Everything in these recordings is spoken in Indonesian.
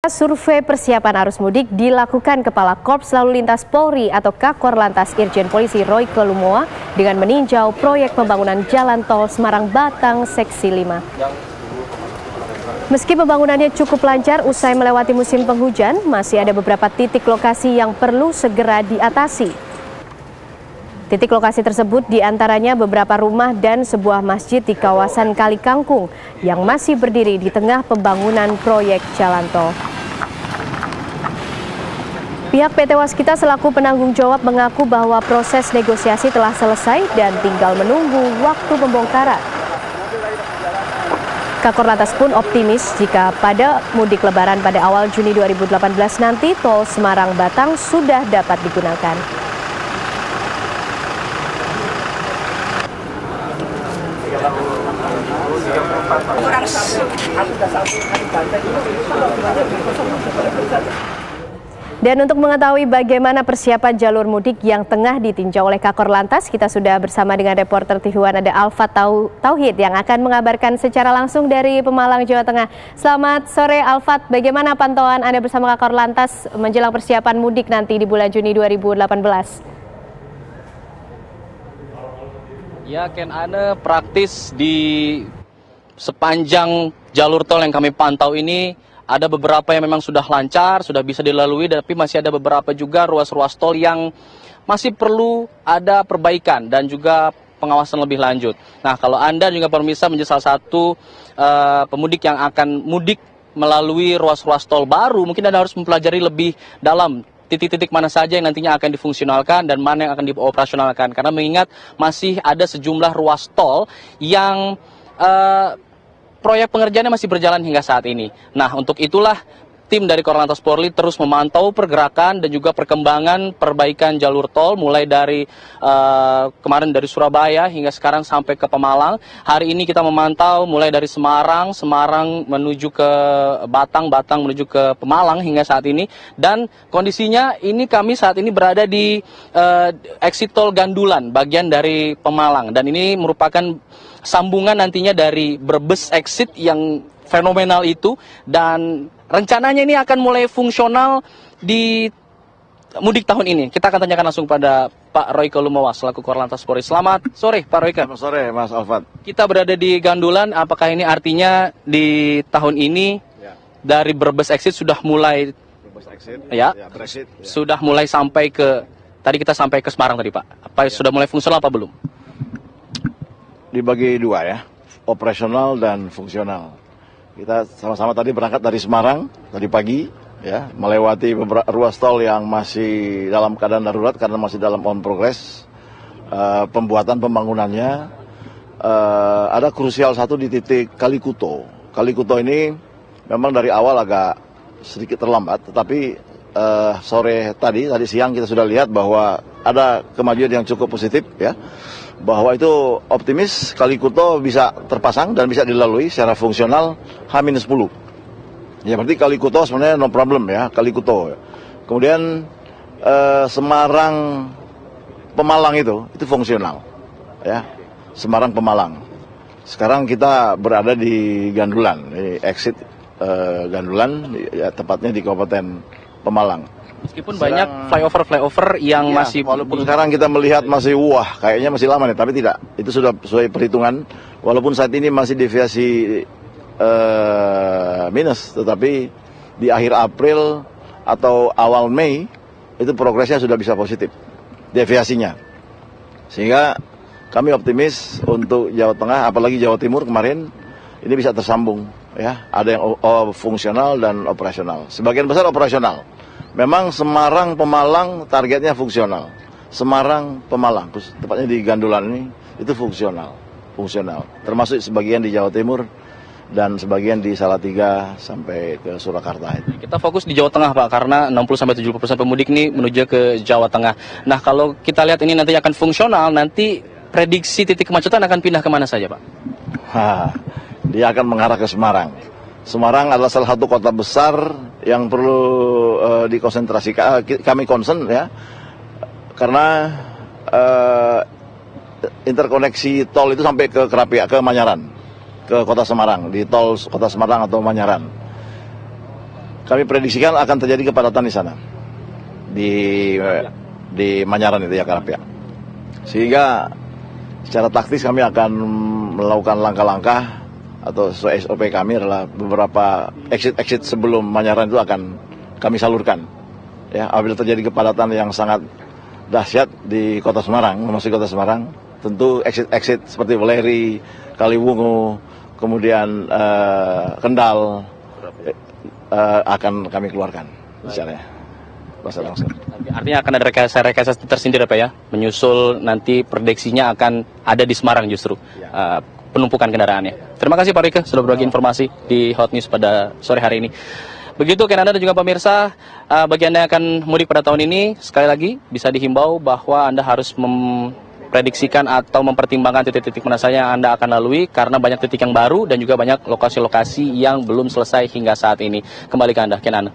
Survei persiapan arus mudik dilakukan Kepala Korps Lalu Lintas Polri atau Kakor-Lantas Irjen Polisi Royke Lumowa dengan meninjau proyek pembangunan Jalan Tol Semarang-Batang Seksi 5. Meski pembangunannya cukup lancar usai melewati musim penghujan, masih ada beberapa titik lokasi yang perlu segera diatasi. Titik lokasi tersebut diantaranya beberapa rumah dan sebuah masjid di kawasan Kali Kangkung yang masih berdiri di tengah pembangunan proyek jalan tol. Pihak PT Waskita selaku penanggung jawab mengaku bahwa proses negosiasi telah selesai dan tinggal menunggu waktu pembongkaran. Kakor-Lantas pun optimis jika pada mudik lebaran pada awal Juni 2018 nanti tol Semarang-Batang sudah dapat digunakan. Dan untuk mengetahui bagaimana persiapan jalur mudik yang tengah ditinjau oleh Kakor-Lantas, kita sudah bersama dengan reporter TV One ada Alfat Tauhid yang akan mengabarkan secara langsung dari Pemalang, Jawa Tengah. Selamat sore Alfat, bagaimana pantauan Anda bersama Kakor-Lantas menjelang persiapan mudik nanti di bulan Juni 2018? Ya, Ken Ane, praktis di sepanjang jalur tol yang kami pantau ini ada beberapa yang memang sudah lancar, sudah bisa dilalui, tapi masih ada beberapa juga ruas-ruas tol yang masih perlu ada perbaikan dan juga pengawasan lebih lanjut. Nah, kalau Anda juga pemirsa menjadi salah satu pemudik yang akan mudik melalui ruas-ruas tol baru, mungkin Anda harus mempelajari lebih dalam titik-titik mana saja yang nantinya akan difungsionalkan dan mana yang akan dioperasionalkan. Karena mengingat masih ada sejumlah ruas tol yang proyek pengerjaannya masih berjalan hingga saat ini. Nah, untuk itulah tim dari Kakor-Lantas Polri terus memantau pergerakan dan juga perkembangan perbaikan jalur tol mulai dari kemarin dari Surabaya hingga sekarang sampai ke Pemalang. Hari ini kita memantau mulai dari Semarang menuju ke Batang menuju ke Pemalang hingga saat ini. Dan kondisinya ini kami saat ini berada di exit tol Gandulan bagian dari Pemalang, dan ini merupakan sambungan nantinya dari Brebes exit yang fenomenal itu, dan rencananya ini akan mulai fungsional di mudik tahun ini. Kita akan tanyakan langsung pada Pak Royke Lumowa selaku Kakor-Lantas Polri. Selamat sore Pak Royke. Selamat sore Mas Alfat. Kita berada di Gandulan, apakah ini artinya di tahun ini dari Brebes exit sudah mulai sudah mulai sampai ke, tadi kita sampai ke Semarang tadi Pak. Apa sudah mulai fungsional apa belum? Dibagi dua ya, operasional dan fungsional. Kita sama-sama tadi berangkat dari Semarang tadi pagi ya, melewati beberapa ruas tol yang masih dalam keadaan darurat karena masih dalam on progress pembuatan pembangunannya. Ada krusial satu di titik Kalikuto. Kalikuto ini memang dari awal agak sedikit terlambat, tetapi sore tadi siang kita sudah lihat bahwa ada kemajuan yang cukup positif ya, bahwa itu optimis Kalikuto bisa terpasang dan bisa dilalui secara fungsional H-10. Ya berarti Kalikuto sebenarnya no problem ya, Kalikuto. Kemudian Semarang Pemalang itu fungsional ya, Semarang Pemalang. Sekarang kita berada di Gandulan, di exit Gandulan ya, tepatnya di Kabupaten Pemalang. Meskipun banyak flyover yang masih, walaupun sekarang kita melihat masih kayaknya masih lama nih, tapi tidak, itu sudah sesuai perhitungan. Walaupun saat ini masih deviasi minus, tetapi di akhir April atau awal Mei itu progresnya sudah bisa positif deviasinya, sehingga kami optimis untuk Jawa Tengah, apalagi Jawa Timur kemarin ini bisa tersambung ya, ada yang fungsional dan operasional, sebagian besar operasional. Memang Semarang Pemalang targetnya fungsional. Semarang Pemalang, tepatnya di Gandulan ini itu fungsional. Termasuk sebagian di Jawa Timur dan sebagian di Salatiga sampai ke Surakarta. Kita fokus di Jawa Tengah Pak, karena 60-70% pemudik ini menuju ke Jawa Tengah. Nah, kalau kita lihat ini nanti akan fungsional, nanti prediksi titik kemacetan akan pindah kemana saja Pak? Dia akan mengarah ke Semarang. Semarang adalah salah satu kota besar yang perlu dikonsentrasikan. Kami concern ya, karena interkoneksi tol itu sampai ke Kerapia, ke Manyaran, ke Kota Semarang, di tol Kota Semarang atau Manyaran. kami prediksikan akan terjadi kepadatan di sana, di Manyaran itu ya, Karapia. Sehingga secara taktis kami akan melakukan langkah-langkah atau sesuai SOP kami adalah beberapa exit sebelum Manyaran itu akan kami salurkan. Ya, apabila terjadi kepadatan yang sangat dahsyat di Kota Semarang, memasuki Kota Semarang, tentu exit seperti Weleri, Kaliwungu, kemudian Kendal akan kami keluarkan misalnya. Artinya akan ada rekayasa tersendiri Pak ya, menyusul nanti prediksinya akan ada di Semarang justru penumpukan kendaraannya. Terima kasih Pak Rike sudah berbagi informasi di Hot News pada sore hari ini. Begitu Ken Anda dan juga pemirsa, bagi Anda yang akan mudik pada tahun ini, sekali lagi bisa dihimbau bahwa Anda harus memprediksikan atau mempertimbangkan titik-titik mana saja yang Anda akan lalui, karena banyak titik yang baru dan juga banyak lokasi-lokasi yang belum selesai hingga saat ini. Kembali ke Anda, Ken Anda.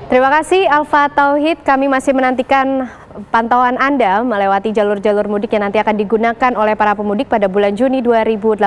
Terima kasih Alfa Tauhid, kami masih menantikan pantauan Anda melewati jalur-jalur mudik yang nanti akan digunakan oleh para pemudik pada bulan Juni 2018